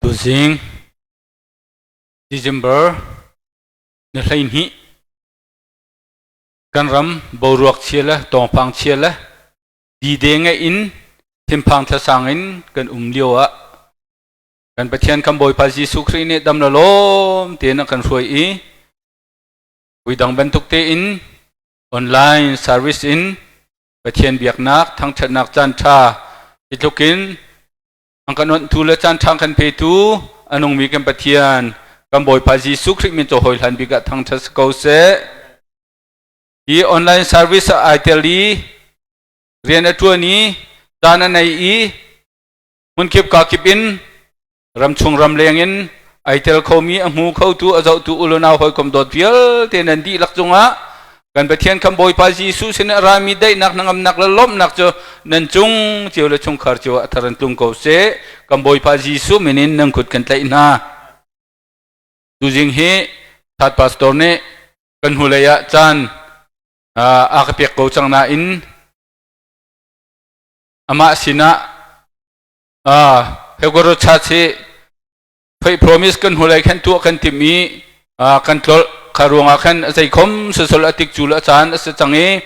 tu zing December na hlain hi kan ram boruak chiala tong pang chiala di denga in thimpang tha sangin kan liwa kan pathian kam boi pa Jesu Christ ne dam la lom te na kan roi i widang bentuk te in online service in pathian biak nak thang that nak chan tha itukin ang kanon tula chan thang kan pe tu anong mi kan pathian kam boi pa Jesu Christ min to hoi han biga thang thas ko se i online service a teli rian atwa ni dana nai i mun kip ka kipin ram chung ram lengin aitel khomi amu khau tu azau tu ulona hoi kom dot pial tenan di lak chunga kan pathian kam boi pa Jesu sin rami dai nak nangam nak la lom nak cho nan chung chiu la chung khar chiu atharan tung ko se kam boi pa Jesu menin nang khut kan tlai na tu jing he that pastor ne kan hulaya chan a ka pek ko chang na in ama sina hegoro cha che phai promise kan hulai khan tu kan timi control kharunga khan zai khom sosol atik chula chan asa change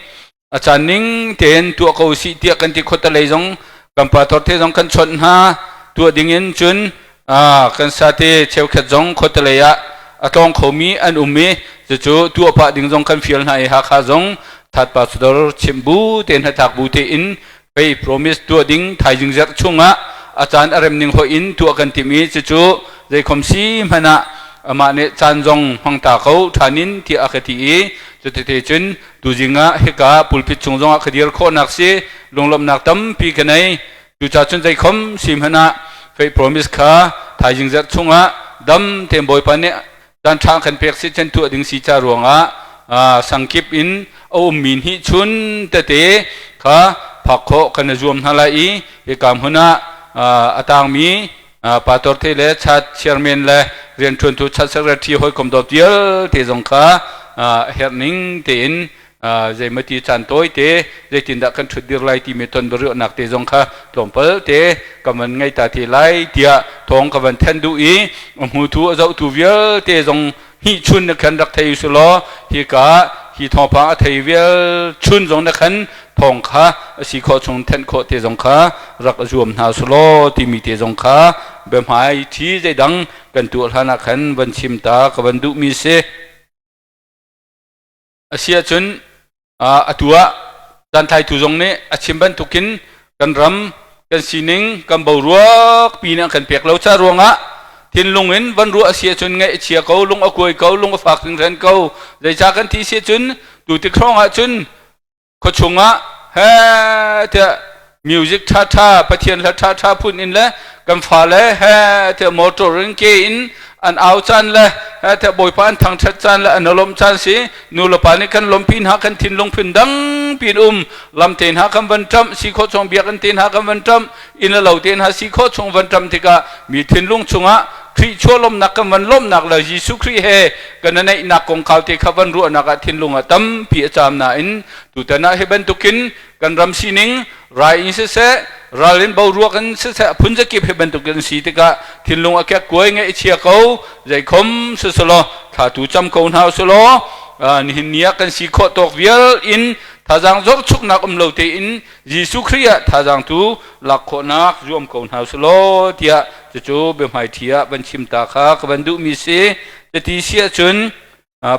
achan ning ten tu ko si tia kan ti khota lei jong kampa tor the jong kan chon ha tu dingin chun kan sa te cheu khat jong khota leya atong khomi an ummi chu tu pa ding jong kan fial na ha kha jong that pa sudor chimbu ten ha tak bu te in phai promise tu ding thai jing zer chunga achan arem ning ho in tu kan timi chu zai khom si mana ama ne chan jong hang ta khau thanin ti akhati e te chun tu jinga heka pulpit chung jong akhadir kho nak se longlom nak tam pi kanai tu cha chun zai khom sim hana phai promise kha thai jing zer chunga dam tem boy pa ne dan thang kan pek si chen tu ding si cha ruanga sangkip in o min hi chun te kha phakho kan zoom hala i e kam huna atang mi pator the le chat chairman le rian thun tu chat secretary hoi kom dot yel te jong kha herning te in zai mati chan toi te zai tin da kan thudir lai ti meton bru nak te jong kha lompal te kaman ngai ta ti lai tia thong ka van then du i mu thu azau tu vial te jong hi chun na kan rak thai su lo hi ka hi thopa thai vial chun jong na khan thong kha si kho chung then kho te jong kha rak zuam na su lo ti mi te jong kha bem hai thi zai dang kan tu hana khan van chim ta ka van du mi se asia chun atua dan thai tu jong ne achim ban tukin kan ram kan sining kan boruak pi na kan pek lo cha ruanga tin lungin van ru asia chun ngai chia ko lung akoi ko lung fak ting ran ko dai cha kan ti sia chun tu ti khrong a chun ko chunga ha te music tha pathian la tha phun in la kan fa le ha te motor ring ke in an au chan la ha te boi pan thang that chan la an lom chan si nu la pa ni kan lom pin ha kan tin long phin dang pin lam ten ha kan van tam si kho chong bia kan tin ha kan van tam in la lo ten ha si kho chong van tam tika mi thin lung chunga khri cho lom nak kan van lom nak la Jesu Christ he kan nei nak kong khau te khavan ru nak a thin lung a tam pi cham na in tu ta na he ban tukin kan ram sining rai in se ralin bau ruak kan se phunja ki he ban tukin si tika thin lung a kya koi nge chia ko zai khom se solo tha tu cham ko na solo ni nia kan si kho tok vial in thajang jor chuk nak lo te in Jesu Christ thajang tu lak kho nak zuam ko na solo tia chu be mai thia ban chim ta kha ka ban du mi se te ti sia chun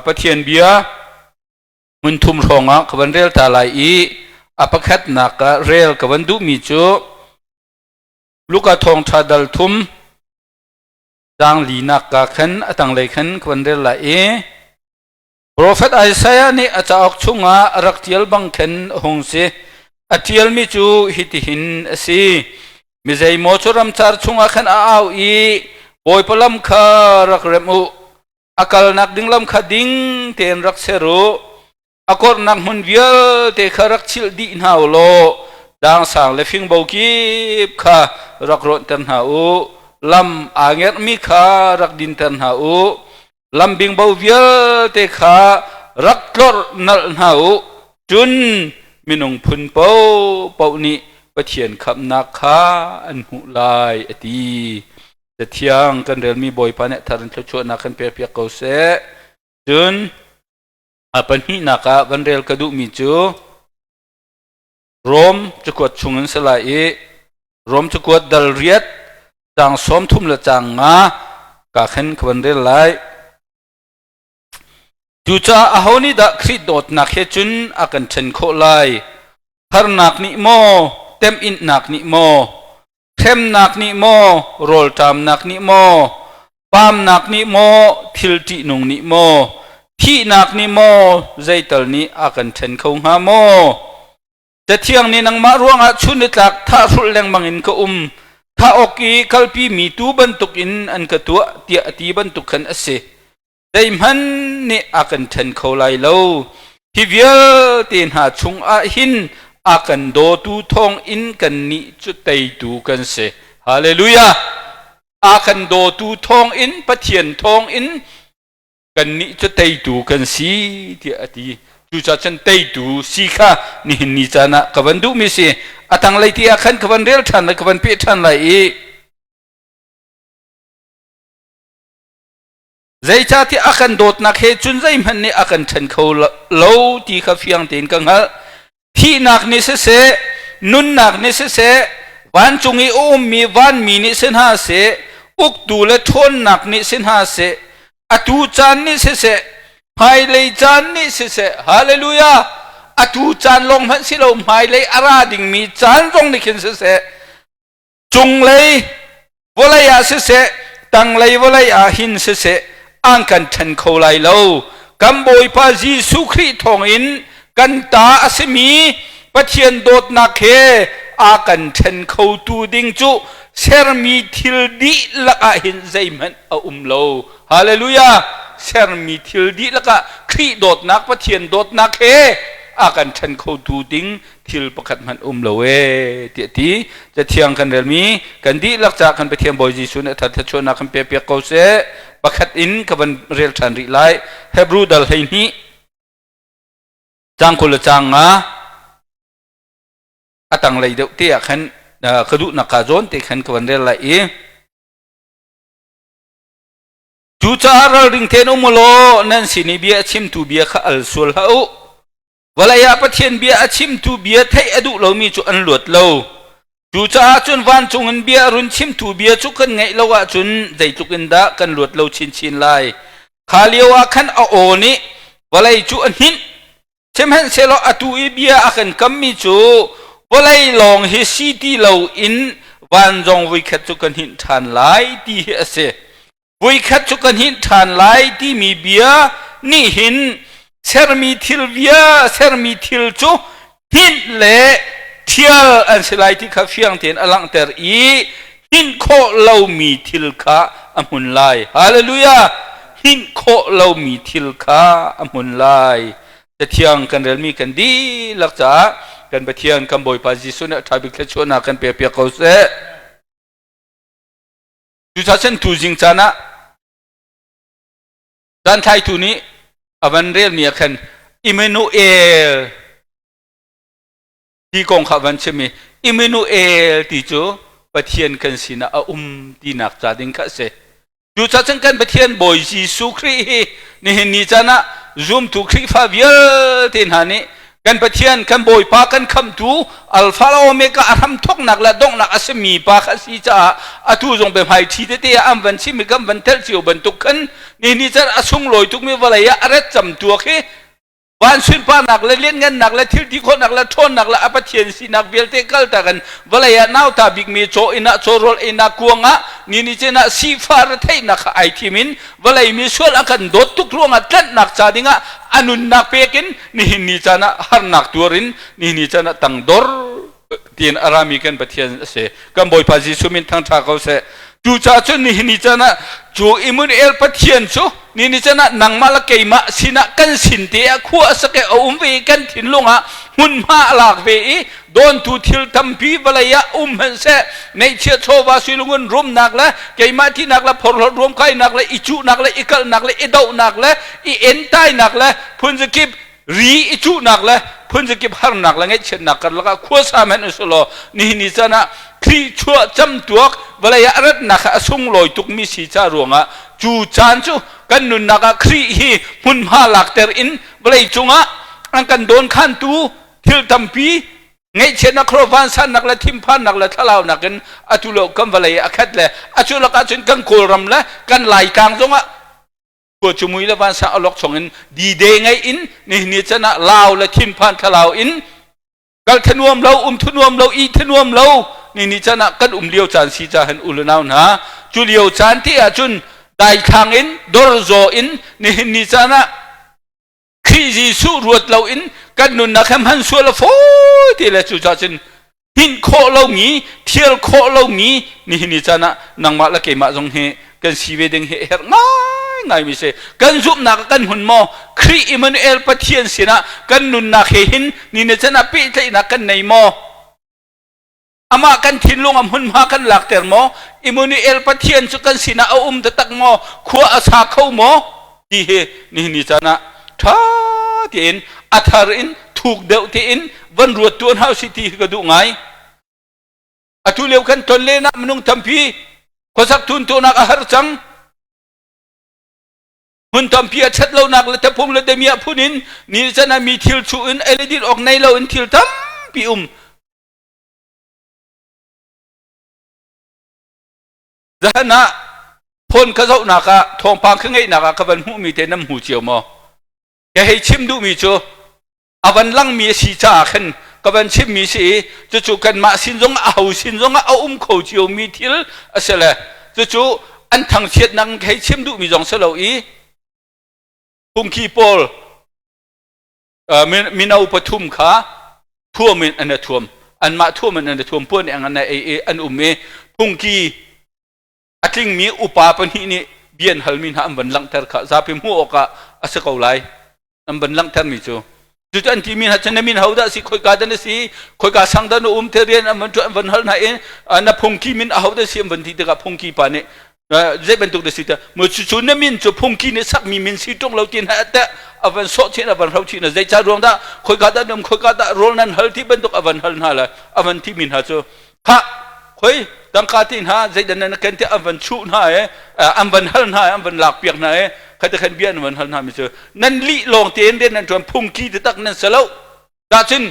pathian bia mun thum ronga ka ban rel ta lai i apakhat nak ka rel ka ban du mi chu luka thong thadal thum dang li nak ka khan atang lai khan ka ban rel la e prophet Isaiah ni achaok chunga raktial bang khen hong se atial mi chu hitihin si mizai mochoram char chunga khan au i boy palam kha rak remu akal nak ding lam kha ding ten rak seru akor nak mun vial te kharak chil di na lo dang sang le fing bo ki kha rak ron tan ha u lam anger mi kha rak din tan ha u lam bing bo vial te kha rak lor nal na u chun minung phun po ni pathian kham na kha an hu lai ati จะเที่ยงกันเรียนมีบ่อยปานเนี่ยทารันชวนนักกันเปียกเขาเสจนปัญหานักกันเรียนกระดูมีจูรวมจะกวดชุงเงินสลายรวมจะกวดดัลเรียดจางสมทุ่มละจางงากาเข็นกันเรียนไลจูจ้าอาหนิดะคริดโดดนักเฮจุนอากันเชนโคไลฮาร์นักนิโมเต็มอินนักนิโมเข้มนักนิโมโรลตามนักนิโมปามนักนิโมทิลตินุงนิโมที่นักนิโมใจตลนี้อากันเชนเขาหาโมแต่เที่ยงนี้นังมาร่วงอาชุนจักท่ารุแรงบังอินก็ท่าอกีคัลปีมีตูบันตุกินอันกตัวเตียตีบันตุกันเสได้มันนี่อากันเชนเขาไลโลที่เวียตีนหาชุงอาหินอากันโดตูทองอินกันนี้จุดใจดูกันเสฮาเลลูยาอากันโดตูทองอินปะเทียนทองอินกันนี้จุดใจดูกันสีที่อดีจูจ่าฉันใจดูสีข้านี่นี่จานะกับวันดูมิเสอาตังไลที่อาคันกับวันเรียลทันและกับวันเปียทันไลใจชาที่อากันโดดนักเฮจุนใจมันนี่อากันฉันเขาเล่าที่ข้าเฟียงตีนกังฮะที่นักนิสเสนุนนักนิสเสวันจงอีโอมมีวันมีนิสินหาเสอุกดูและทนนักนิสินหาเสอตูจานนิสเสไฮเลยจานนิสเสฮาเลลูยาอตูจานลงพันสิโลไฮเลยอาราดิงมีจานลงในขินเสจงเลยวลัยอาเสตังเลยวลัยอาหินเสอังกันทันเขาไลโลกัมโบยพาจีสุครีทองอินกันตาอสมีปะเทียนโดดนักเฮอากันเชนเขาตูดิงจุเซรมีทิลดีละกะหินใจมันอุมโลฮาเลลูยาเซรมีทิลดีละกะครีโดดนักปะเทียนโดดนักเฮอากันเชนเขาตูดิงทิลประคัดมันอุมโลเวเตียตีจะเที่ยงกันเรมีกันดีลักจากกันไปเทียมบอยจีสุนทัดชวนนักกันเปียกเขาเสประคัดอินกับวันเรียลทันริไลเฮบรูดัลเฮนีจางคนละจางอาตังเลยเดียวเตี้ยขันกระดูนักการจนเตี้ยขันกวนเรื่องอะไรจูจาร์ริงเทนอุโมโลนั่นสินิเบียชิมตูเบียข้าอัลสุลฮาอุวลายาปะเทียนเบียชิมตูเบียไทยอดุเรามีจุอันหลวดเราจูจาจุนวันจงอันเบียรุนชิมตูเบียจุกันไงเราว่าจุนใจจุกันดากันหลวดเราชินไลขาเลียวขันเอาโอนี้วลายจุอันหินเช่นเซลล์อตูอีเบียอากันกัมมิจูวลัยลองเฮซีตีเราอินวันจงวิคัดจุกันหินทานไลที่เฮเสวิคัดจุกันหินทานไลที่มีเบียนี่หินเซรมีทิลเบียเซรมีทิลจูหินเล่เทียลอันเสลายที่ข้าเฟียงเตียนอลังเตอร์อีหินโคเรามีทิลข้าอมุนไลฮาเลลูยาหินโคเรามีทิลข้าอมุนไลจะเที่ยงกันเรียนมีกันดีลักษากันไปเที่ยงกันบ่อยปาจิสุนทาบิกชวนกันเปียกเขาเสจุดชั้นทูจิงจานะด้านท้ายทูนี้อวันเรียนมีกันอิมนูเอลที่กองขวันเชมีอิมนูเอลที่จูไปเที่ยงกันสินะที่นักจาดิงกันเสจุดชั้นกันไปเที่ยงบ่อยจิสุครีนี่เห็นนี่จานะzoom tu kri fa vial tin hani kan pathian kan boy pa kan kham tu alpha la omega aram thok nak la dong nak asmi pa kha si cha atu jong be mai thi te am van si mi gam van tel chiu ban tuk kan ni char asung loi tuk mi wala ya aret cham tu khiวันสุนปานักเลี้ยงเงินนักและทิลที่คนนักและทนนักและอภัเทียนสีนักเวลเตกัลตากันเวลายานาตาบิกมีโจอินะโจโรลอินะกวงะนี่เจนะซีฟาร์เทนักไอทีมินเวลายมีส่วนอากันโดดทุกลวงอัดนักจาดิงะอนุนักเปกินนี่จานะฮาร์นักตัวรินนี่จานะตังดอร์เตียนอารามิกันปะเทียนเสกันบ่อยพาจิสุมินทั้งทางเขาเสจูจ่าจุนนี่จานะจูอิมุนเอลปะเทียนจูนี่จานะนังมาละเกยมาสินะกันสินเตียขั้วสเกอเวกันถิ่นลงอ่ะหุ่นมาหลากเวโดนทูทิลทัมพีวลายะเห็นเสในเชื้อโชวาสุลุงุนรวมนักละเกยมาที่นักละพอรวมใครนักละอิจูนักละอิกัลนักละอิดาวนักละอิเอ็นไตนักละพุนสกิบ รีอิจุนักละพุ่นจะเก็บหานักละไงเช่นนักกันแล้วก็ขั้วสามันอุสโลนี่จะนะครีชัวจำตัวเวลายารัดนักส่งลอยตุกมีสีจารวงะจูจานจูกันนุนนักครีฮีมุนมาหลักเตอร์อินเวลายจุงะอันกันโดนขันตูทิลตัมปีไงเช่นนักครวันสันนักละทิมพันนักละทะเลานักกันอจุโลกัมเวลายอาคัดเลยอจุโลกัจนกันโครำละกันไหลกลางจงะตัวจมุยละวันสันอลอกส่งอินดีเดงไงอินนี่จะนะลาวละทิมพันทะเลาอินกันทนวมเราทนวมเราอีทนวมเรานี่จะนะกันเลี้ยวจานสีจาหันอุลนาวนะจุเลี้ยวจานที่อาจุนได้ทางอินดอร์โซอินนี่จะนะขี้จีสูรวดเราอินกันนุนนักหันส่วนละโฟที่ละจุจาจินหินโคเรางี้เที่ยวโคเรางี้นี่จะนะนังมาละเกมาจงเฮกันสีเวดึงเฮง่ายมิเสกันซุปนักกันหุ่นมอครีอิมันเอลปะเทียนสินะกันนุนนักเฮหินนี่จะนะปีใจนักกันในมออามากันทิ้งลงหุ่นมากันหลักเตอร์มออิมันเอลปะเทียนสุกันสินะเอาตะตักมอขัวอาสาเข้ามอดีเฮนี่จะนะท่าที่อินอัฐารินถูกเดาที่อินวันรวดตัวเฮาสิทีก็ดูไงอทุเลียวกันตนเลนะมนุงทำพีก็สักทุนตัวนักอาหารจังหุ่นทำพีชัดเรานักและแต่ผมและเดมียพูนินนี่จะน่ามีทิลชูอินเอเลดินออกในเราอินทิลทำพีจะนะพ้นข้าเจ้านักทองพังขึ้นไงนักกับวันหูมีแต่น้ำหูเจียวมอแกให้ชิมดูมีจูอาวันลังมีสีจ่าขึ้นกับวันชิมมีสีจะจูกันมาสินจงเอาสินจงเอาเขาเจียวมีทิลอะไรเลยจะจูอันทางเชียดนังให้ชิมดูมีจงเสลาอีปุ่งขี้ปอลมีนาอุปทุมขาทั่วมันอันนั้นท่วมอันมาทั่วมันอันนั้นท่วมป้วนอย่างนั้นอันเมปุ่งขี้อัติงมีอุปาปนินี่เบียนฮัลมินหามบันลังเทอร์ข้าซาพิมัวอกะอาศัยเขาไล่อันบันลังเทอร์มิจูจุดอันที่มินฮัจนมินฮาวดาสิคอยกาดันสิคอยกาสังดานเทเรียนอันมันจุอันบันฮัลน่ะอันนั้นพุ่งขี้มินฮาวดาสิอันบันที่เด็กพุ่งขี้ปานเนี่ยเจ็บเป็นตุกเดสิตาเมื่อจุดนั้นมินจุพุ่งขี้เนี่ยสักมีมินสิตรงเราจีนฮะแต่อันบันโซชินอันบันเราจีนใจจารวงดาคอยกาดันคอยกาดาโรลนั้นฮัลที่เป็นตุกอันบันฮัลน่ะละอันบันที่มินฮะจูฮะคอยตั้งคาตินฮะใจดันนั้นกันที่อันบันชูน่ะอันบันฮัลน่ะอันบันหลักเปียกน่ะใครจะขันเบียนวันฮัลน่ะมิจูนั่นลิลงเตียนเด่นนั่นจวนพุ่งขี้ที่ตักนั่นเสลาดาจิน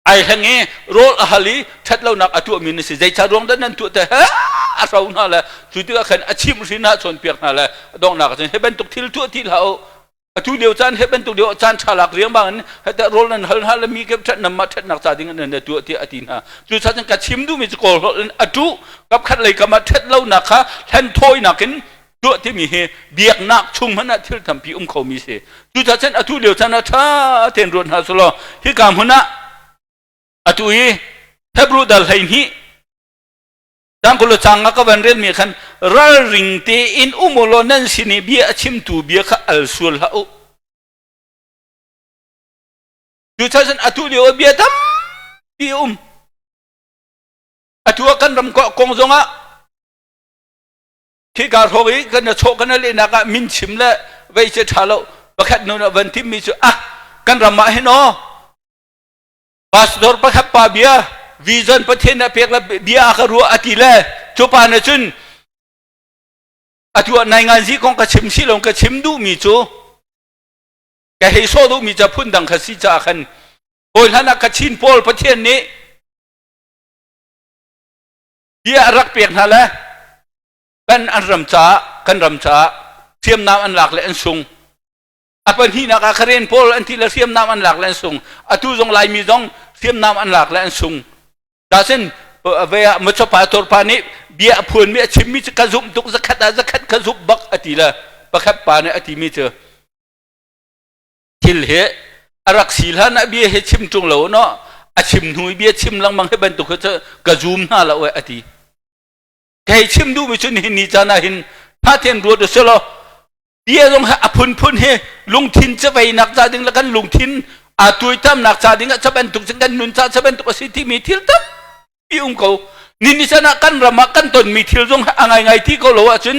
ไอ้ทั้งนี้โรลฮัลลีชัดเรานักอตัวมินสิใจจารวงดันนั้นตัวแต่ฮะเราน่ะแหละจุดที่ว่าขันอาชีพสินะส่วนเปียกน่ะแหละดองนักจินให้เป็นตุกทิลตัวที่เราทุเดียวจานให้เป็นตุกเดียวจานฉลากเรียงบางให้แต่โรลนั้นฮัลมีเก็บชัดนำมาชัดนักจาดิ้งนั่นตัวที่อดีนะจุดชัดจังกัดชิมดูมิจโกลอตุกับขัดเลยกับมาชัดเรานักค่ะแทนโทยนักกินตัวที่มีเฮเบียกนักชุ่มมันที่ทำพิเขามีเสจุดชัดอตุเดียวจานท่าเทนรวนฮาสุลฮิกามหุนะอตุยเทบรูดัลไฮนีดังกุลจังก็วันเรียนมีขันรัลริงเตอินอุโมโลนันสินีเบียชิมตูเบียข้าอัลสุลฮาอุจุดชัดอตุเดียวเบียทำพิอตุกันรำก็กงจงะที่การหอยกันจะโชกันนั่นเลยนักมินชิมละไว้จะชาโลประคัดนู่นวันที่มีจุกันรำมาให้นอบาสดอร์ประคับปาเบียวิจันประเทศนั้นเพียงละเบียอาคารัวอติเลจูปานจุนอตัวในงานที่ของกระชิมสิลงกระชิมดูมีจูแกให้โซดูมีจะพุ่นดังขสิจาขันโอยท่านกระชินโพลประเทศนี้เบียรักเปียกนั่นแหละกันอันรำจ้ากันรำจ้าเทียมน้ำอันหลักและอันสูงอปันที่นักคาเรนโพลอันที่ละเทียมน้ำอันหลักและอันสูงอตุจงลายมีจงเทียมน้ำอันหลักและอันสูงแต่เช่นเวลาเมื่อชอบปาตอร์ปานี้เบียพูนเบียชิมมิจกระซุบตุกสักขัดกระซุบบักอติละบักขับปานี้อติมิเจทิลเหรักศีลนะเบียเหชิมจงเหล่าเนาะอาชิมหนุ่ยเบียชิมลังมังให้บรรทุกเขาจะกระซุมหน้าละเวอติแค่ชิมดูไม่ชนเห็นนิจานะเห็นถ้าเทียนรัวเดือดเสลอเบียลงหาพุ่นเฮลงทินจะไปนักจาดึงแล้วกันลงทินตุยตั้มนักจาดึงจะเป็นตุกจังกันนุนจะเป็นตุกสิทธิมีทิลตั้มพี่เขานี่นิจานะกันรำกันตนมีทิลจงอะไรไงที่เขารู้ว่าจน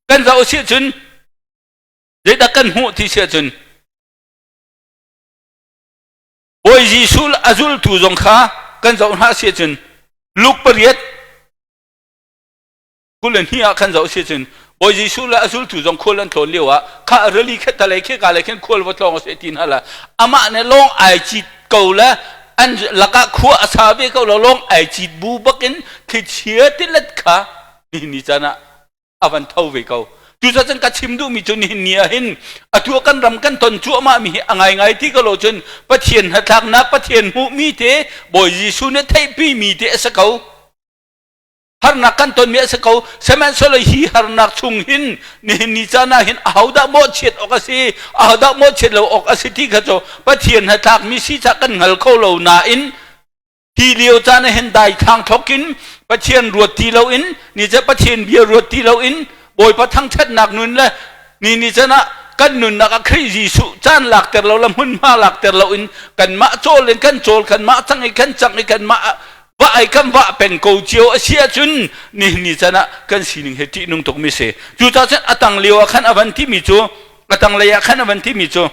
กันจะเอาเสียจนเด็กกันหูที่เสียจน boy jisul azul tu zong kha kan zau na se chun luk pariat kulen hiya kan zau se chun boy jisul azul tu zong kholan thon lewa kha rali kha talai khe ka lekhen khol wa tlong se tin hala ama ne long ai chi ko la an laka khu asabe ko long ai chi bu bakin thi chia tilat kha ni chana avan thau ve ko tu sa chen ka chim du mi chun hin nia hin atu kan ram kan ton chu ma mi angai ngai ti ko lo chun pathian ha thak na pathian mu mi te boy jisu ne thai pi mi te sa ko har na kan ton mi sa ko semen solo hi har na chung hin ni chana hin auda mo chet okasi auda mo chet lo okasi ti kha cho pathian ha thak mi si cha kan ngal ko lo na in hi liu chana hin dai thang thokin pathian ruat ti lo in ni cha pathian bia ruat ti lo in boy pa thang chat nak nun la ni chana kan nun nak a khri jisu chan lak ter lo lam hun ma lak ter lo in kan ma chol len kan chol kan ma chang i kan chang i kan ma wa ai kam wa pen ko chiu a sia chun ni chana kan sining heti nung tok mi se chu ta chen atang liwa khan avan ti mi chu atang leya khan avan ti mi chu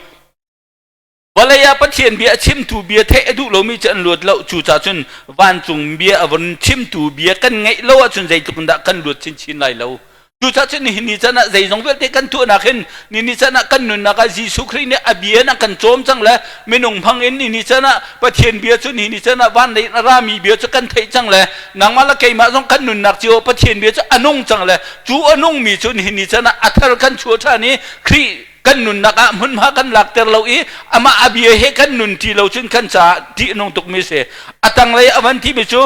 walaya pathian bia chim tu bia the edu lo mi chan luat lo chu cha chun van chung bia avon chim tu bia kan ngai lo a chun jai tuk da kan luat chin chin lai lo tu cha chen ni chana jai jong vel te kan tu na khen ni chana kan nun na ka jisu khri ne abia na kan chom chang la menung phang in ni chana pathian bia chu ni chana van nei ra mi bia chu kan thei chang la nang ma la kai ma jong kan nun nak chiu pathian bia chu anung chang la chu anung mi chu ni chana athar kan chu tha ni khri kan nun naka mun ma kan lak ter lo i ama abia he kan nun ti lo chun kan cha ti nong tuk mi se atang lai avan ti mi chu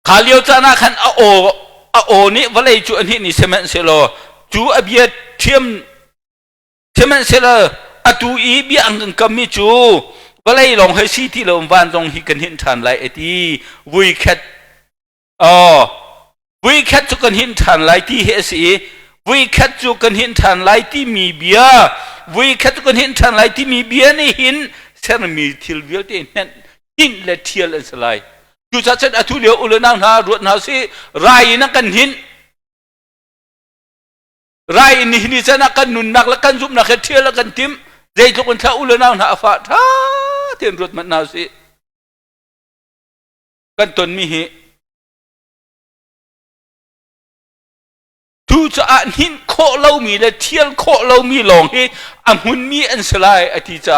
khalio chana khan a o ni valai chu ani ni semen se lo chu abia thiam se lo atu i bi ang kam mi chu valai long he si ti lo van jong hi kan hin than lai eti vui khat chu kan hin than lai ti he si vui khát chu kan hin than lai ti mi bia vui khát chu kan hin than lai ti mi bia ni hin ser mi thil vial te nen hin le thial an salai chu cha chat athu leo ulenang na ruat na si rai na kan hin rai ni chana kan nun nak la kan zup na khe thial la kan tim dei chu kan tha ulenang na afa tha ten ruat man na si kan ton mi hi tu cha hin kho lo mi le thial kho lo mi long he amun mi an salai ati cha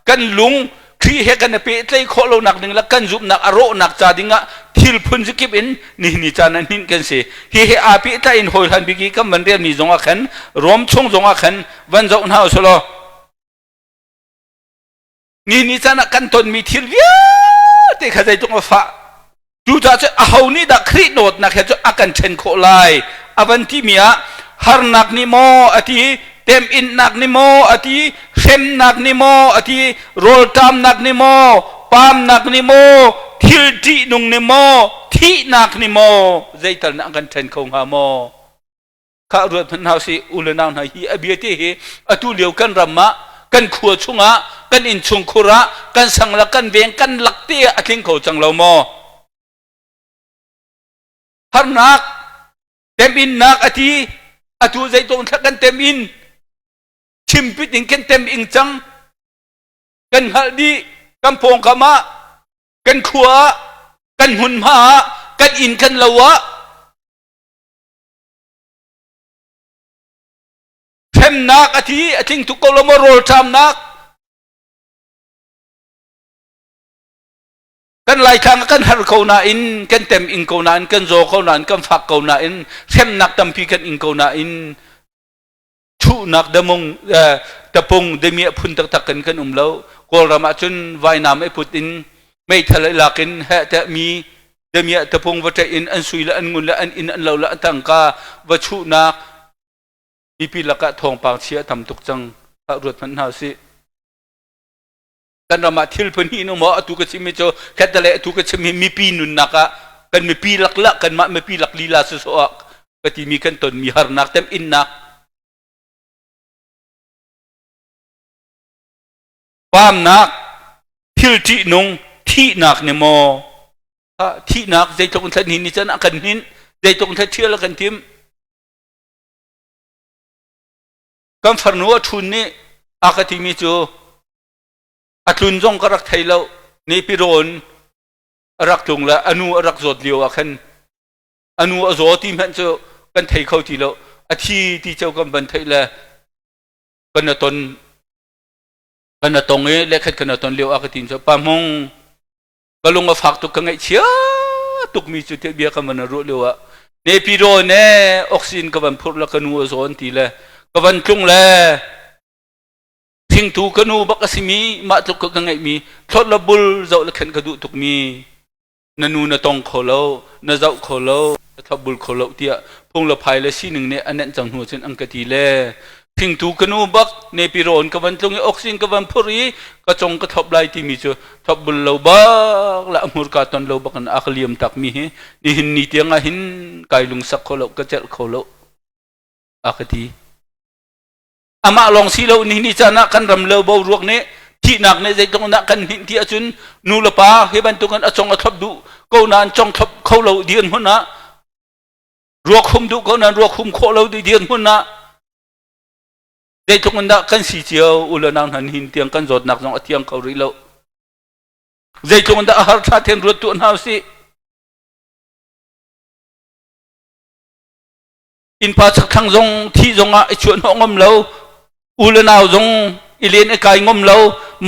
kan lung khi he kan pe tlei kho lo nak ding la kan zup nak aro nak cha dinga thil phun zikip in ni cha nan hin kan se he a pi ta in hol han bi ki kam man riam ni zonga khan rom chung zonga khan van zau na solo ni cha na kan ton mi thil via te kha dai tung fa tu cha che a hau ni da khri not na khe chu akan chen kho lai avanti mia har nak ni mo ati tem in nak ni mo ati sem nak ni mo ati rol tam nak ni mo pam nak ni mo thil ti nung ni mo thi nak ni mo zaital na kan chen khong ha mo kha ruat phan hau si ulenang na hi abiati he atu leu kan ramma kan khua chunga kan in chung khura kan sangla kan veng kan lakti atling kho changlo mo har nak tem in nak ati atu zai tong thakan tem in chim pit in ken tem ing chang kan haldi kan pong kama kan khua kan hun ma kan in kan lawa tem nak ati ating tu ko lo mo rol tam nak kan lai khang kan har ko na in kan tem in ko na in kan zo ko na in kan phak ko na in sem nak tam pi kan in ko na in thu nak damong tapong demia phun tak tak kan umlo kol rama chun vai nam e putin mai thalai lakin ha ta mi demia tapong wata in an sui la an ngun la an in an lo la tang ka wa chu nak mi pi laka thong pang chia tam tuk chang ha rut man ha si kan rama thil phun hi no mo atu ka chimi cho khatale atu ka chimi mi pi nun naka kan mi pi lak la kan ma mi pi lak lila so so ka ti mi kan ton mi har nak tem in nak pam nak thil ti nung thi nak ne mo thi nak dei tong than hin ni chan akan hin dei tong tha thial kan tim kan farnuwa thun ni akati mi chu อัตลุนจงกรักไทยเรานี่พิโรนรักตรงละอนุรักจดเลียวอ่ะคันอนุอโศที่มันจะกันไทยเขาที่เราอาทิที่เจ้ากันบันไทยละกันตนกันตรงนี้เล็กกันตนเลียวอากตินจะปามงก็ลงมาฝากตุกกันไงเชียตุกมีจุดเบียกันมันรู้เลียวอ่ะนี่พิโรนเนี่ยออกซินกันพูดละกันอโศที่ละกันตรงละทิ้งถูกกันบักสิมีมาตุกกันไงมีทอดละบุลเจ้าละขันกระดูตุกมีนันูนตองโคโลนเจ้าโคโลทับบุลโคโลเตียพงละภายละสีหนึ่งเนี่ยอันนั้นจังหัวเช่นอังกฤษเลยทิ้งถูกกันบักในปิโรนกันตรงนี้ออกซินกันพูรีก็จงกระทบไหลที่มีเจอทับบุลเลวบักละมุรกาตันเลวบักกันอัคลียมตักมีเหนี่หินนี่เตียงหินไก่ลุงสักโคโลก็เจ็ดโคโลอักติอามาลองสิเรานี่จะนักกันรำเลวบ่รวกเนี่ยที่นักในใจตรงนักกันหินที่อาจุนนูละป้าเฮบันตุกันอาจงทับดูก็นานจงทับเขาเราเดียนหุ่นนะรวกคุมดูก็นานรวกคุมโคเราเดียนหุ่นนะใจตรงนักกันสีเจียวอุลนางหันหินเตียงกันจดนักจงอเตียงเขาริเราใจตรงนักอาหารชาเทียนรถตัวน่าสิอินพาสักครั้งจงที่จงอ่ะชวนห้องเราอุลนาวจงอิเลนอากายงมเรา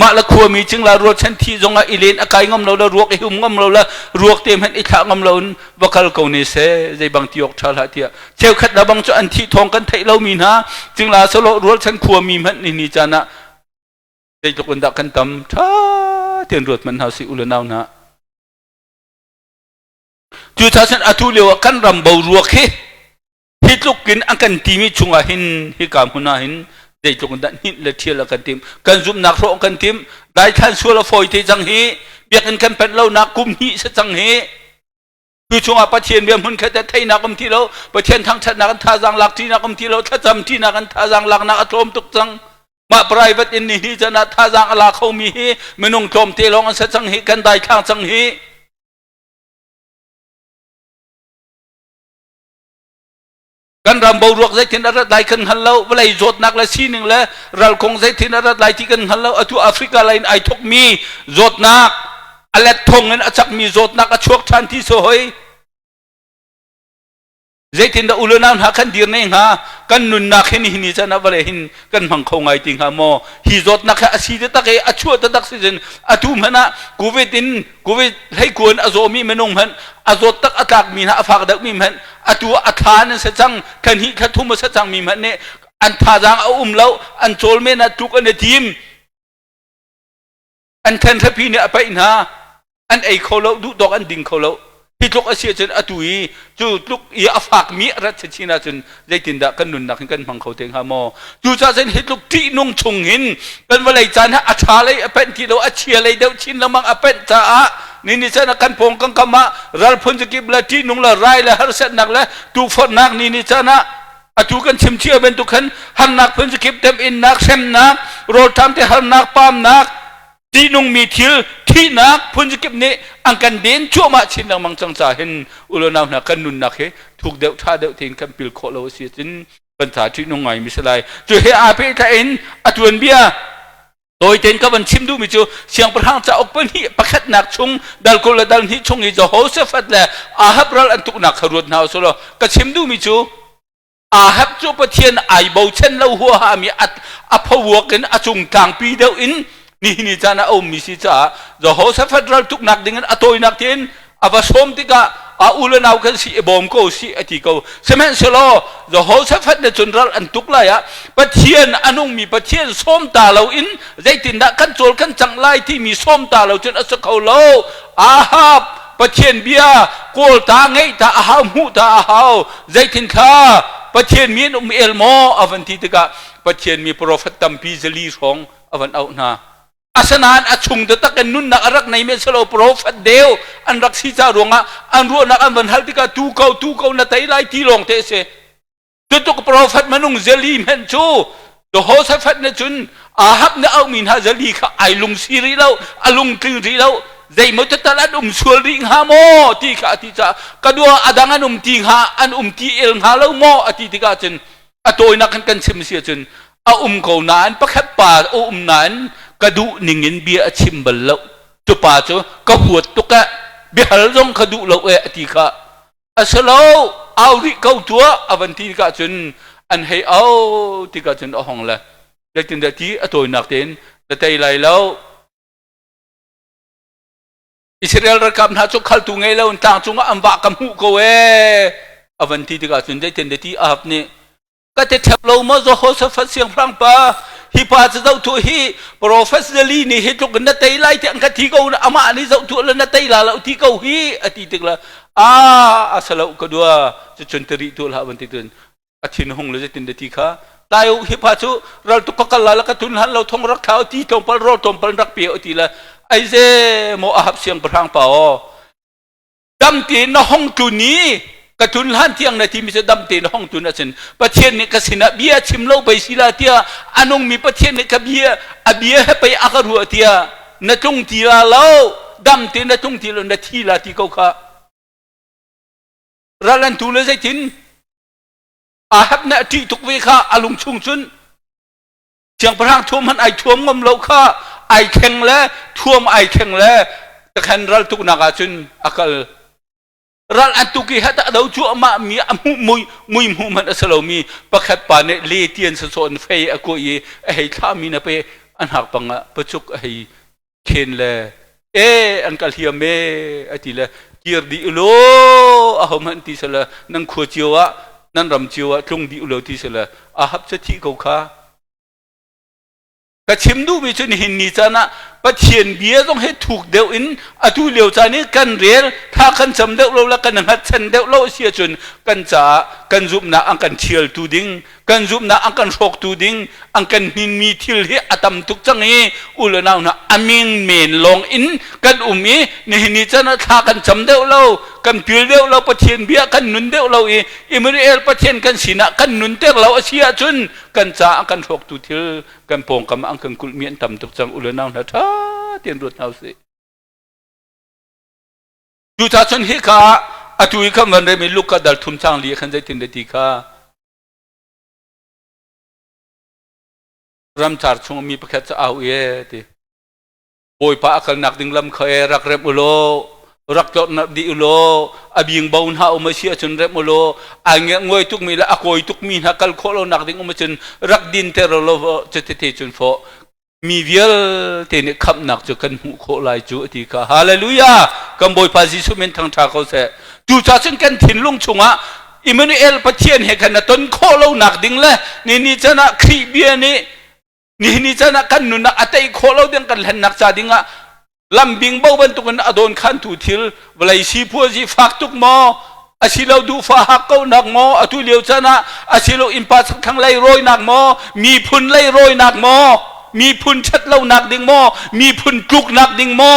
มาละขัวมีจึงละรวดเช่นที่จงอ่ะอิเลนอากายงมเราละรวกไอหุ่มงมเราละรวกเต็มหันอิขางมเราวักลกาวเนเซ่ใจบางที่ออกชาลาเตียเจ้าขัดละบางจอันที่ทองกันไทยเรามีนะจึงละสโลรวดฉันขัวมีมันนี่จานะใจตกอันดักกันตำท่าเทียนรวดมันหาสิอุลนาวนะจุดท้ายฉันอธุเลวกันรำเบารวกเฮฮิตลุกกินอันกันทีมีชุงอาหินฮิกามหุนาหินได้จงดันหินละเทียละกันทีมกันจุ่มนักโรกันทีมได้ท่านชัวละฟอยที่จังฮีเบียกันเป็นเล่านักกุมฮีสจังฮีคือช่วงอาปะเทียนเบียมันแค่แต่ไทยนักกุมที่เราปะเทียนทางชาตินักท่าจังหลักที่นักกุมที่เราถ้าจำที่นักท่าจังหลักนักอารมณ์ตุกจังมาปลายวัดอินนี่จะนักท่าจังอะไรเขามีฮีไม่นุ่งโจมเทลองอันสจังฮีกันได้ทางจังฮีกันรำบรวกใจทินรัฐไลกันฮัลโหลเวลาจดนักละสีหนึ่งแล้วเราคงใจทินรัฐไลที่กันฮัลโหลอทุแอฟริกาไลน์ไอทุกมีจดนักอะไรทงเงินอาจักมีจดนักอชวกชันที่สวยใจทินดาอุลนานหากันดีร์เนี่ยฮะกันนุนนักเห็นหินจะนับอะไรหินกันพังคงไอติงฮะโมฮิจดนักอาศีตตะเกอชวตตะสิจนอทุมฮะนะกูเวตินกูเวให้ควรอโซมีเมนุงฮันอโซตักอัตักมีนะอฟักดักมีมันอตัวอัฐานนั้นจังกันหิขัดทุ่มจังมีมันเนี่ยอันท่าจังเอาเราอันโจลเมนัทุกอันทีมอันแทนทัพพีเนี่ยไปนะอันไอโคโลดูดอกอันดิ่งโคโลฮิตุกอาเซียจนอตุยจูลุกอีอฟักมีรัชชินาจนได้ตินดากันนุนนักกันพังเขาเตงฮามอจูจ้าเซนฮิตุกที่นุ่งชงหินเป็นวันไหลจานฮะอาชาเลยเป็นที่เราอาเชียเลยเดียวชินละมังเป็นจ้านี่จะนักกันพงกังกามารัลพนจะกิบละที่นุ่งละไรละฮาร์เซนนักละตูฟอนนักนี่จะนะอตุกันชิมเชียเป็นตุกันฮันนักพนจะกิบเต็มอินนักเซมนักโรทามเตฮันนักปามนักที่นุ่งมีทิลที่นักพนจะกิบนี้อังกันเดินชั่วมาชินละมังจังจ่าเห็นอุลนาวนักกันนุนนักเฮถูกเดาท่าเดาทิ้งกันปิลโคโลเสียจินปัญหาที่นุ่งไงมิสไลจูเฮอาเพทาอินอตุนเบียโดยเต็นกับวันชิมดูมิจูเสียงประธานจะออกเป็นที่ประคัดนักชงดัลกุลดัลที่ชงอิจโฮเซฟัดและอาฮับรัลอันตุกนักขรุดนาวสุลก็ชิมดูมิจูอาฮับจูปะเทียนไอโบเชนเลาหัวหามีอัพวัวกันอจุงกลางปีเดียวอินนี่จานะอมิสิจ้าจะโฮเซฟัดรัลตุกนักdenganอโตยนักเทียนอาวัสมติกาอุลนาวกันสิบอมโกสิอติโกเสมัยสโลจะโฮเซฟัดเนี่ยจนรัลอันตุกลายะปะเทียนอนุมีปะเทียนส้มตาเราอินใจตินดะกันโจลกันจังไลที่มีส้มตาเราจนอสเขาโลอาฮับปะเทียนเบียโกลตาไงตาอาฮามูตาอาฮาวใจตินข้าปะเทียนมีนเอลโมอวันที่ตะกะปะเทียนมีโปรเฟตตัมพีเซลีสองอวันเอาหน้าอาสนานอาชุงตะตะกันนุนนักรักในเมสโลโปรเฟตเดียวอันรักสีจารวงะอันรัวนักอันวันฮัลติกาตูเขานาไตไลที่ลงเตเสจุดตุกโปรเฟตมนุงเซลีเมนจูตัวโฮเซฟัดเนี่ยจุนอาฮับเนี่ยเอามินฮาเซลีค่ะไอลุงซีรีแล้วอลุงกึ่งรีแล้วใจมันจะตลาดสวลิงฮาโมที่ข้าที่จะกระดัวอดังอันตีฮาอันตีเอลฮาแล้วโมอติติกาจุนอตัวนักกันเชมเสียจุนเอาเขานานประคับป่านั้น กระดูนิ่งเบียชิมบัลล์จุป่าจูก็หัวตุกะเบียหลงกระดูเราตีกะอาศัยเอาริเขาตัวอวันที่กะจนอันให้เอาที่กะจนเอาห้องละแต่จนแต่ที่ตัวนักเต้นแต่ใจไหลแล้วอิสราเอลรักำหาจุกขัลตุงไงแล้วต่างจุงอันบากำหูเขาอวันที่กะจนได้จนแต่ที่อาบเนี่ยก็จะทำเรามาจะโฮสฟัดเสียงพลังป้าฮิปาจะเจ้าตัวฮีโปรเฟสเซอร์ลีนี่เหตุกันนัดไต่ไล่ที่อังกฤษที่เขาอามานี่เจ้าตัวแล้วนัดไต่ละแล้วที่เขาฮีอธิติกละอาสละก็ดูจะจนตรีตัวละวันที่ตุนอธินหงเลยจะตินเดติค่ะตายฮิปาจูเราตุกกัลละแล้วก็ตุนหันเราทงรักเขาที่ทงปลรอทงปลรักเปียอธิละไอเจโมอาบเสียงพลังป้าดำตีนห้องตุนี้กระทุนหันที่อังนาทีมิจะดำเตนห้องตุนอาจารย์ประเทศนี้ก็สินะเบียชิมเล่าไปสิลาเตียอันงมีประเทศนี้ก็เบียให้ไปอาการหัวเตียนัดจงทีละเล่าดำเตนนัดจงทีละนัดทีละที่เขาค่ะรัลันตุเลใจทินอาหับนาทีทุกเวค่าอารมณ์ชุ่มชุนเชียงพระท่วมมันไอท่วมงมเล่าค่ะไอแข็งแล้วท่วมไอแข็งแล้วแต่ขันรัลตุกนักอาจุนอากาศรัลอันตุกิฮัตเราชัวมามีมุยมันอัสลามีประคัดปานเนเลเตียนสะสนเฟยอกุยให้ท่ามีนะไปอันหักปังประจุกให้เคนเลอันกัลเฮียเมอติละกีรดิโลอาหมันติสละนังขวจิวะนันรำจิวะตรงดิโลติสละอาหับจะที่เขาค่ะกระชิมดูมิจนเห็นนี่จ้านะประเทียนเบียต้องให้ถูกเดียวอินอตุเลียวจานี้กันเรียลถ้ากันจำเดียวเราละกันหัดฉันเดียวเราเสียจนกันจ่ากันจุบนะอังกันเชียลตูดิ้งกันจุบนะอังกันโชกตูดิ้งอังกันหินมีทิลเฮอตัมทุกจังเออุลนาวนะอามินเมนลงอินกันมีนี่นี่จ้านะถ้ากันจำเดียวเรากันพิลเดียวเราประเทียนเบียกันนุนเดียวเราอิมรุเอลประเทียนกันสินะกันนุนเดียวเราเสียจนกันจ่าอังกันโชกตูทิลกันปงกันอังกันกุลเมียนตัมทุกจังอุลนาวนะท่าเตียนรถเอาสิดูท่าชนเฮกาอตุยคำวันเรมิลูกกาดัลทุมช่างเลี้ยขันใจตินเดติการำจาร์ชงมีประคัตจะเอาติโอยป้าอักนักดิ่งลำเคยรักเรมุโลรักจดนับดิอุโลอบิงบ่าวน่าอุมาเชียชนเรมุโลอังเงงวยทุกมีละอโกยทุกมีนักกัลโคโลนักดิ่งอุมาชนรักดินเทโรโลจะเตะชนโฟมีเวลเทนขับนักจะกันหูโคลายจูติกาฮาเลลูยากัมบอยพาซิสุเมนทางทาเขาเสจูจ่าชนกันถิ่นลุงชงะอิมนุเอลปะเทียนเฮกันนะต้นโคโลนักดิ่งละนี่จะนะครีเบียนี่จะนะกันนุนักอัตไอโคโลดิ่งกันเห็นนักจ่าดิ่งะลำบิงบ่าวบรรทุกันอดอนขันถูทิลเวลาชีพัวจีฟักตุกมออาศิลาดูฟ้าหักเขาหนักมออตุเลียวชนะอาศิลาอิมปัสขังไล่โรยหนักมอมีพุนไล่โรยหนักมอมีพุนชัดเล่าหนักดิ่งมอมีพุนจุกหนักดิ่งมอ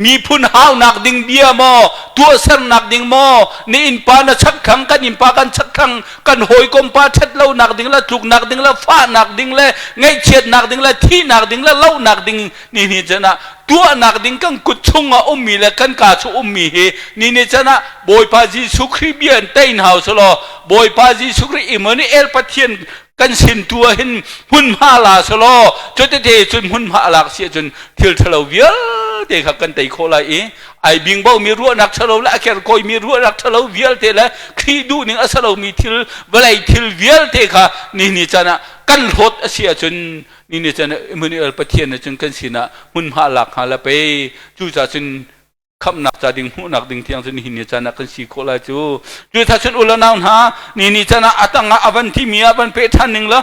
มีพุนห้าวหนักดิ่งเบียมอตัวเส้นหนักดิ่งมอนี่อินปานะชักขังกันอินปากันชักขังกันหอยกมปาชัดเล่าหนักดิ่งละจุกหนักดิ่งละฟ้าหนักดิ่งละไงเฉียดหนักดิ่งละที่หนักดิ่งละเล่าหนักดิ่งนี่จะนะตัวหนักดิ่งกันกุดชงอ่ะมีละกันกาชูมีเฮนี่จะนะบอยพาจีสุครีเบียนเต้นเฮาสโลบอยพาจีสุครีอิมันนี่เอลปัทเทียนกันสินตัวเห็นหุ่นพาลาสโลจนเตะจนหุ่นพาลาเสียจนทิลทะเลเวียเตะขับกันเตะโคลาไอบิงเบ้ามีรั้วนักทะเลและแกรกอยมีรั้วนักทะเลเวียเตะและคีดูนึงอัสลามีทิลเวลาทิลเวียเตะค่ะนี่จะนะกันหดเสียจนนี่จะนะมันเอลปะเทียนจนกันสินะหุ่นพาลาฮาละไปจู่จ่าจนคำนักจะดิ่งหูนักดิ่งเที่ยงจนหินจะนักกันสีโคลาจูจู่ถ้าฉันอุลนาวนะนี่จะนะอัตังอาบันที่มีอาบันเปทันหนึ่งละ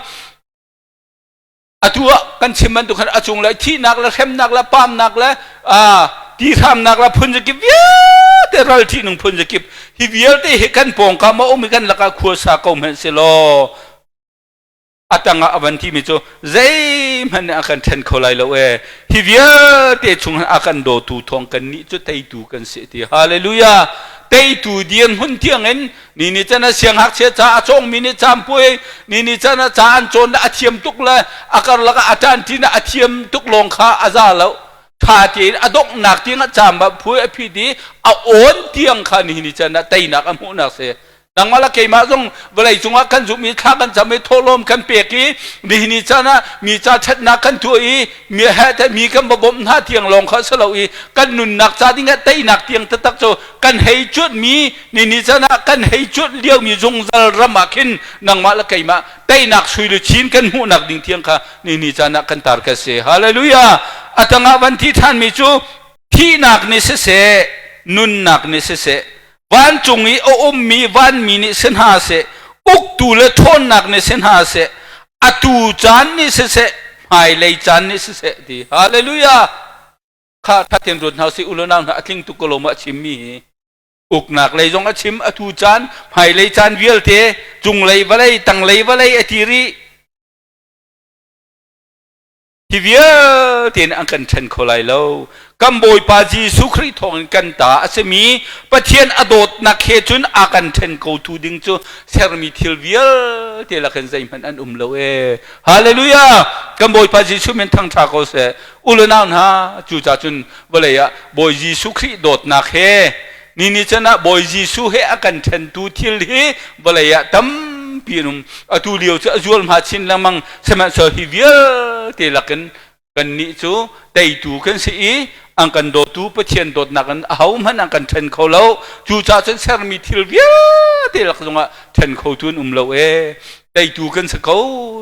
อัตัวกันชิมันตุกันอจงเลยที่นักละเข้มนักละปามนักละที่ทำนักละพุนจะกิบเยอะแต่เราที่หนึ่งพุนจะกิบฮิเวียลที่เฮกันปองกามาอมิกันละก็ขัวสาเขาเหมือนเสลอัตังอาบันที่มีโจใจมันอาการเทนโคไลละฮิเวียเตะชงอาการโดตูทองกันนี่จุดไตตูกันเสียทีฮาเลลูยาไตตูเดียนหุ่นเที่ยงเงินนี่จะน่าเสียงหักเสียจ้าจงมีนี่จามป่วยนี่จะน่าจานโจนอาเทียมตุกเลยอาการละก็อาจารย์ที่น่าอาเทียมตุกลงขาอาซาแล้วถ้าที่อดกหนักที่น่าจามแบบป่วยพี่ดีเอาโอนเที่ยงขานี่จะน่าไตหนักอมุนักเสีย ดังมาละเกมาจงเวลาจงว่ากันจุมีข้ากันจะไม่โทษลมกันเปียกีดีนี่จ้านะมีจ้าชัดนักกันตัวอีมีแห่แต่มีกันบ่บ่มหน้าเทียงลงเขาสลาอีกันหนุนหนักจ้าที่งั้นเตยหนักเทียงตะตักโจกันให้จุดมีนี่จ้านะกันให้จุดเลี้ยวมีจงจะรำมาขินดังมาละเกมาเตยหนักสุยลุชินกันหูหนักดิ่งเทียงค่ะนี่จ้านะกันตารกเสฮาเลลูยาอัตงาวันที่ท่านมีจูที่หนักนี่เสนุนหนักนี่เสวันจงอีโอมมีวันมีนิสินหาเสอุกตูเลทนหนักนิสินหาเสอตูจานนิเสหายเลยจานนิเสดีฮาเลลูยาข้าทัดเทียนรุนเฮาสิอุลนาอักลิงตุกโลมาชิมมีอุกหนักเลยจงอชิมอตูจานหายเลยจานเวียลเตจงเลยวันเลยตั้งเลยวันเลยอติรีที่เวียเตียนอังกันเชนโคไลโลกัมโบยปาจีสุคริทองกันตาอาศัยมีปะเทียนอดดนักเขจุนอากันเชนโกทูดิงจูเซรมีทิลเวียเตลักนใจมันอันโลเอฮาเลลูยากัมโบยปาจีสุเมนทั้งทาโกเสอุลนาวนะจูจ่าจุนเวลยะโบยจีสุคริดดนักเขนี่จะนะโบยจีสุเฮอากันเชนตูทิลเฮเวลยะตัมปีนุมอตูเลียวจะจวลมาชินละมังสมัยสฮิเวียเตลักกันนี่จูแต่ตูกันสิอังกันโดตูปะเทียนโดดนักกันเอามันอังกันเทนเขาแล้วจูจ่าจนเซรมีทิลเวียเตลักจงว่าเทนเขาตุนเราเอแต่ตูกันสักเขา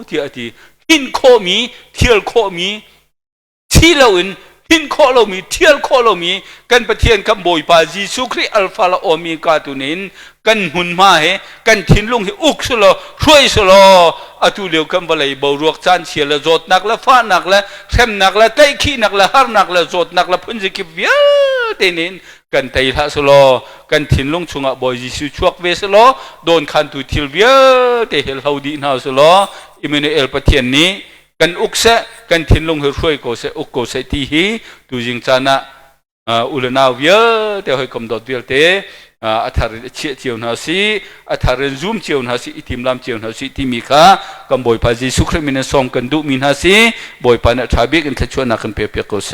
ที่อดีหินโคมีเทียลโคมีที่เราอินหินโคเรามีเทียลโคเรามีกันปะเทียนคำโบยปาจีสุคริอัลฟาลาโอมีกาตุนินกันหุ่นมาเหกันทิ้นลุงให้อุกสโลช่วยสโลอตูเลียวคำว่าอะไรบ่รวกจานเชียละโจดนักละฟ้านักละเข้มนักละไตขี้นักละฮาร์นักละโจดนักละพุ่นจะกิบเวียเตนินกันไตละสโลกันทิ้นลุงชุงอ่ะบ่ยิสุชวกเวสโลโดนคันตุทิลเวียเตเฮลฮาวดีนาสโลอิมิเนเอลปะเทียนนี้กันอุกเสกันทิ้นลุงให้ช่วยโกเสอุกโกเสทีฮีตูจิงจานะอุลนาเวียเตให้กำดดเวียเตอัฐาริเชี่ยเจียวนาสีอัฐาริซูมเจียวนาสีอิทิมลามเจียวนาสีที่มีค่ากำบอยพาจีสุขมินสองกันดุมินนาสีบอยปานะทาบิกันขจวนนักกันเปียกโกเส